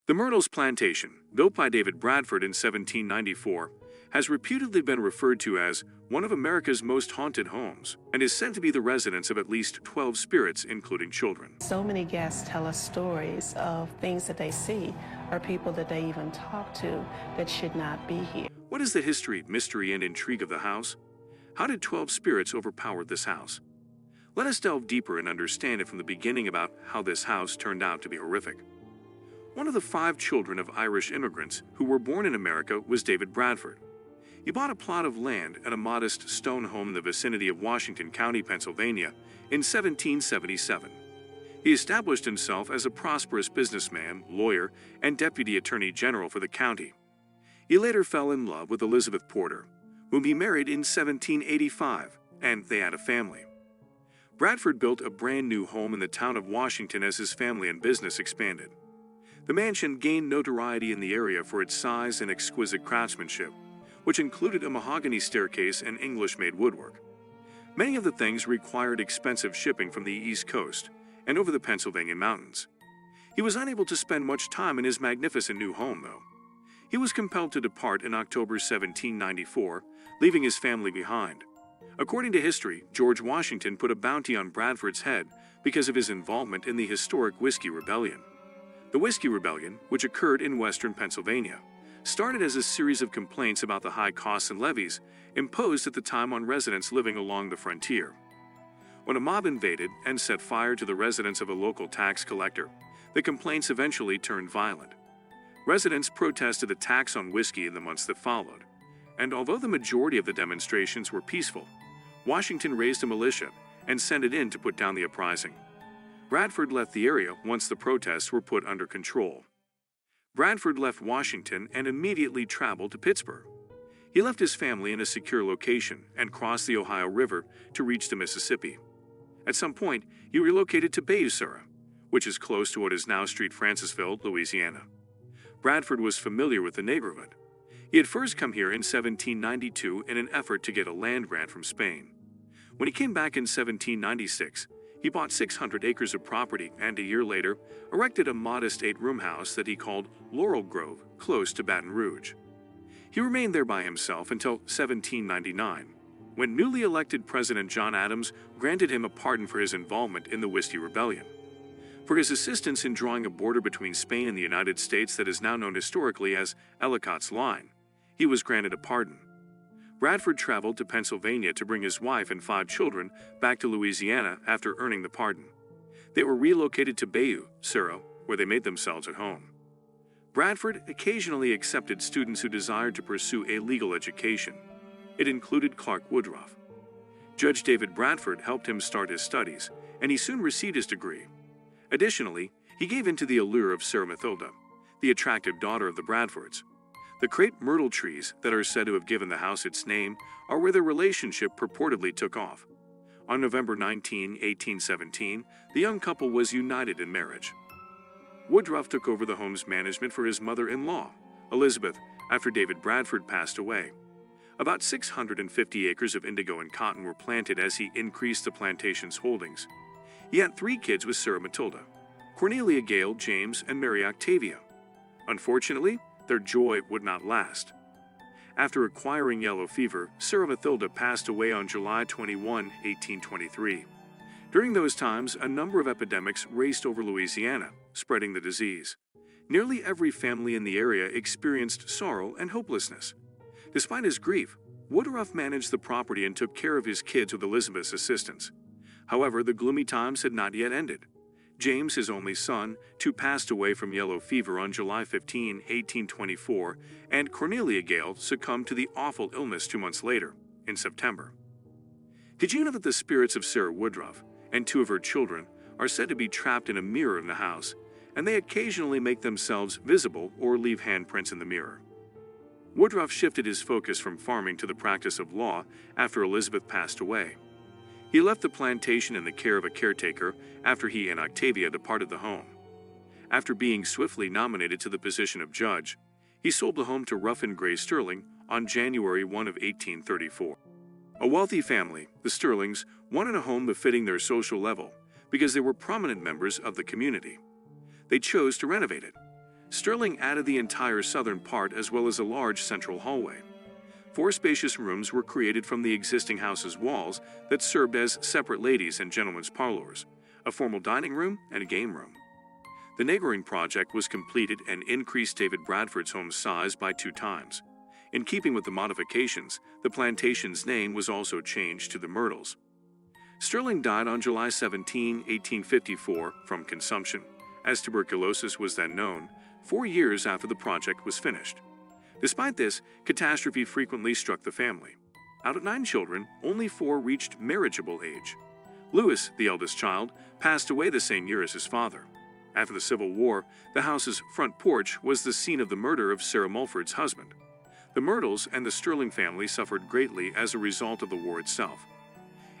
The Myrtles Plantation, built by David Bradford in 1794, has reputedly been referred to as one of America's most haunted homes and is said to be the residence of at least 12 spirits, including children. So many guests tell us stories of things that they see or people that they even talk to that should not be here. What is the history, mystery, and intrigue of the house? How did 12 spirits overpower this house? Let us delve deeper and understand it from the beginning about how this house turned out to be horrific. One of the 5 children of Irish immigrants who were born in America was David Bradford. He bought a plot of land and a modest stone home in the vicinity of Washington County, Pennsylvania, in 1777. He established himself as a prosperous businessman, lawyer, and deputy attorney general for the county. He later fell in love with Elizabeth Porter, whom he married in 1785, and they had a family. Bradford built a brand new home in the town of Washington as his family and business expanded. The mansion gained notoriety in the area for its size and exquisite craftsmanship, which included a mahogany staircase and English-made woodwork. Many of the things required expensive shipping from the East Coast and over the Pennsylvania mountains. He was unable to spend much time in his magnificent new home, though. He was compelled to depart in October 1794, leaving his family behind. According to history, George Washington put a bounty on Bradford's head because of his involvement in the historic Whiskey Rebellion. The Whiskey Rebellion, which occurred in western Pennsylvania, started as a series of complaints about the high costs and levies imposed at the time on residents living along the frontier. When a mob invaded and set fire to the residence of a local tax collector, the complaints eventually turned violent. Residents protested the tax on whiskey in the months that followed, and although the majority of the demonstrations were peaceful, Washington raised a militia and sent it in to put down the uprising. Bradford left the area once the protests were put under control. Bradford left Washington and immediately traveled to Pittsburgh. He left his family in a secure location and crossed the Ohio River to reach the Mississippi. At some point, he relocated to Bayou, which is close to what is now Street Francisville, Louisiana. Bradford was familiar with the neighborhood. He had first come here in 1792 in an effort to get a land grant from Spain. When he came back in 1796, he bought 600 acres of property and, a year later, erected a modest 8-room house that he called Laurel Grove, close to Baton Rouge. He remained there by himself until 1799, when newly elected President John Adams granted him a pardon for his involvement in the Whiskey Rebellion. For his assistance in drawing a border between Spain and the United States that is now known historically as Ellicott's Line, he was granted a pardon. Bradford traveled to Pennsylvania to bring his wife and 5 children back to Louisiana after earning the pardon. They were relocated to Bayou, where they made themselves at home. Bradford occasionally accepted students who desired to pursue a legal education. It included Clark Woodruff. Judge David Bradford helped him start his studies, and he soon received his degree. Additionally, he gave in to the allure of Sarah Mathilda, the attractive daughter of the Bradfords. The crepe myrtle trees that are said to have given the house its name are where their relationship purportedly took off. On November 19, 1817, the young couple was united in marriage. Woodruff took over the home's management for his mother-in-law, Elizabeth, after David Bradford passed away. About 650 acres of indigo and cotton were planted as he increased the plantation's holdings. He had 3 kids with Sarah Matilda, Cornelia Gale, James, and Mary Octavia. Unfortunately, their joy would not last. After acquiring yellow fever, Sarah Mathilda passed away on July 21, 1823. During those times, a number of epidemics raced over Louisiana, spreading the disease. Nearly every family in the area experienced sorrow and hopelessness. Despite his grief, Woodruff managed the property and took care of his kids with Elizabeth's assistance. However, the gloomy times had not yet ended. James, his only son, too passed away from yellow fever on July 15, 1824, and Cornelia Gale succumbed to the awful illness 2 months later, in September. Did you know that the spirits of Sarah Woodruff and 2 of her children are said to be trapped in a mirror in the house, and they occasionally make themselves visible or leave handprints in the mirror? Woodruff shifted his focus from farming to the practice of law after Elizabeth passed away. He left the plantation in the care of a caretaker after he and Octavia departed the home. After being swiftly nominated to the position of judge, he sold the home to RUFFIN Gray Stirling on January 1 of 1834. A wealthy family, the Stirlings, wanted a home befitting their social level because they were prominent members of the community. They chose to renovate it. Stirling added the entire southern part as well as a large central hallway. 4 spacious rooms were created from the existing house's walls that served as separate ladies' and gentlemen's parlors, a formal dining room, and a game room. The neighboring project was completed and increased David Bradford's home's size by 2 times. In keeping with the modifications, the plantation's name was also changed to the Myrtles. Stirling died on July 17, 1854, from consumption, as tuberculosis was then known, 4 years after the project was finished. Despite this, catastrophe frequently struck the family. Out of 9 children, only 4 reached marriageable age. Louis, the eldest child, passed away the same year as his father. After the Civil War, the house's front porch was the scene of the murder of Sarah Mulford's husband. The Myrtles and the Stirling family suffered greatly as a result of the war itself.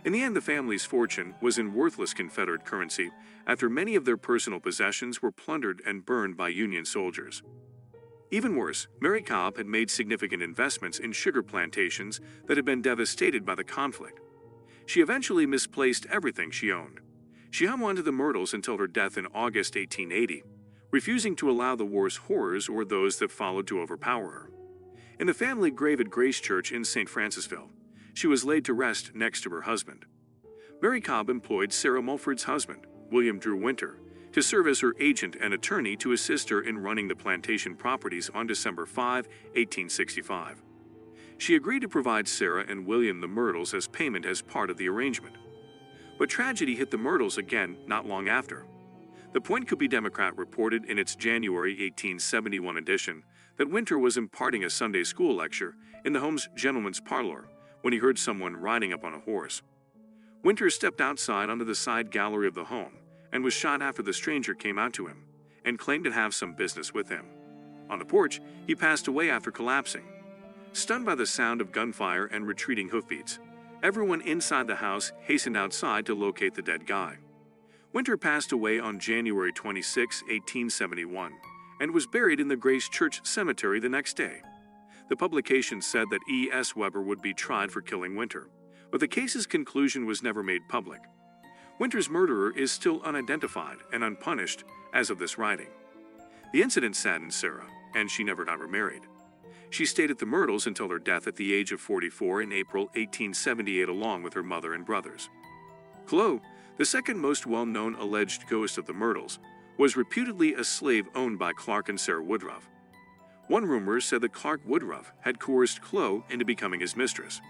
In the end, the family's fortune was in worthless Confederate currency after many of their personal possessions were plundered and burned by Union soldiers. Even worse, Mary Cobb had made significant investments in sugar plantations that had been devastated by the conflict. She eventually misplaced everything she owned. She hung on to the Myrtles until her death in August 1880, refusing to allow the war's horrors or those that followed to overpower her. In the family grave at Grace Church in St. Francisville, she was laid to rest next to her husband. Mary Cobb employed Sarah Mulford's husband, William Drew Winter, to serve as her agent and attorney to assist her in running the plantation properties on December 5, 1865. She agreed to provide Sarah and William the Myrtles as payment as part of the arrangement. But tragedy hit the Myrtles again not long after. The Point Coupee Democrat reported in its January 1871 edition that Winter was imparting a Sunday school lecture in the home's gentleman's parlor when he heard someone riding up on a horse. Winter stepped outside onto the side gallery of the home and was shot after the stranger came out to him and claimed to have some business with him. On the porch, he passed away after collapsing. Stunned by the sound of gunfire and retreating hoofbeats, everyone inside the house hastened outside to locate the dead guy. Winter passed away on January 26, 1871, and was buried in the Grace Church Cemetery the next day. The publication said that E.S. Weber would be tried for killing Winter, but the case's conclusion was never made public. Winter's murderer is still unidentified and unpunished as of this writing. The incident saddened Sarah, and she never got remarried. She stayed at the Myrtles until her death at the age of 44 in April 1878 along with her mother and brothers. Chloe, the second most well-known alleged ghost of the Myrtles, was reputedly a slave owned by Clark and Sarah Woodruff. One rumor said that Clark Woodruff had coerced Chloe into becoming his mistress.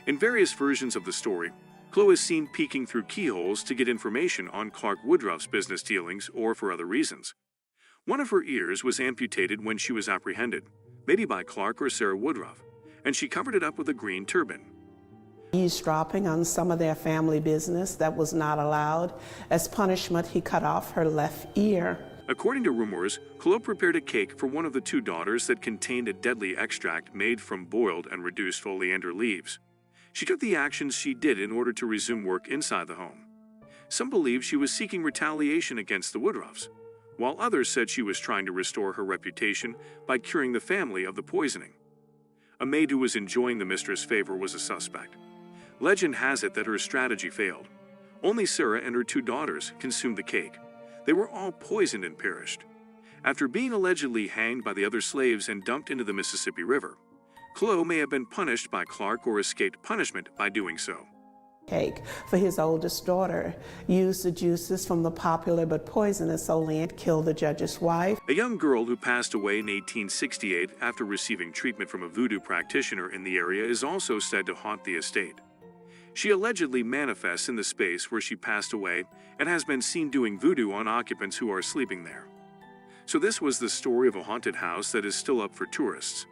In various versions of the story, Chloe is seen peeking through keyholes to get information on Clark Woodruff's business dealings or for other reasons. One of her ears was amputated when she was apprehended, maybe by Clark or Sarah Woodruff, and she covered it up with a green turban. Eavesdropping on some of their family business that was not allowed. As punishment, he cut off her left ear. According to rumors, Chloe prepared a cake for one of the 2 daughters that contained a deadly extract made from boiled and reduced oleander leaves. She took the actions she did in order to resume work inside the home. Some believe she was seeking retaliation against the Woodruffs, while others said she was trying to restore her reputation by curing the family of the poisoning. A maid who was enjoying the mistress' favor was a suspect. Legend has it that her strategy failed. Only Sarah and her 2 daughters consumed the cake. They were all poisoned and perished. After being allegedly hanged by the other slaves and dumped into the Mississippi River, Chloe may have been punished by Clark or escaped punishment by doing so. Cake for his oldest daughter, used the juices from the popular but poisonous oleander, killed the judge's wife. A young girl who passed away in 1868 after receiving treatment from a voodoo practitioner in the area is also said to haunt the estate. She allegedly manifests in the space where she passed away and has been seen doing voodoo on occupants who are sleeping there. So this was the story of a haunted house that is still up for tourists.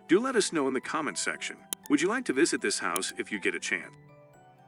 Do let us know in the comments section. Would you like to visit this house if you get a chance?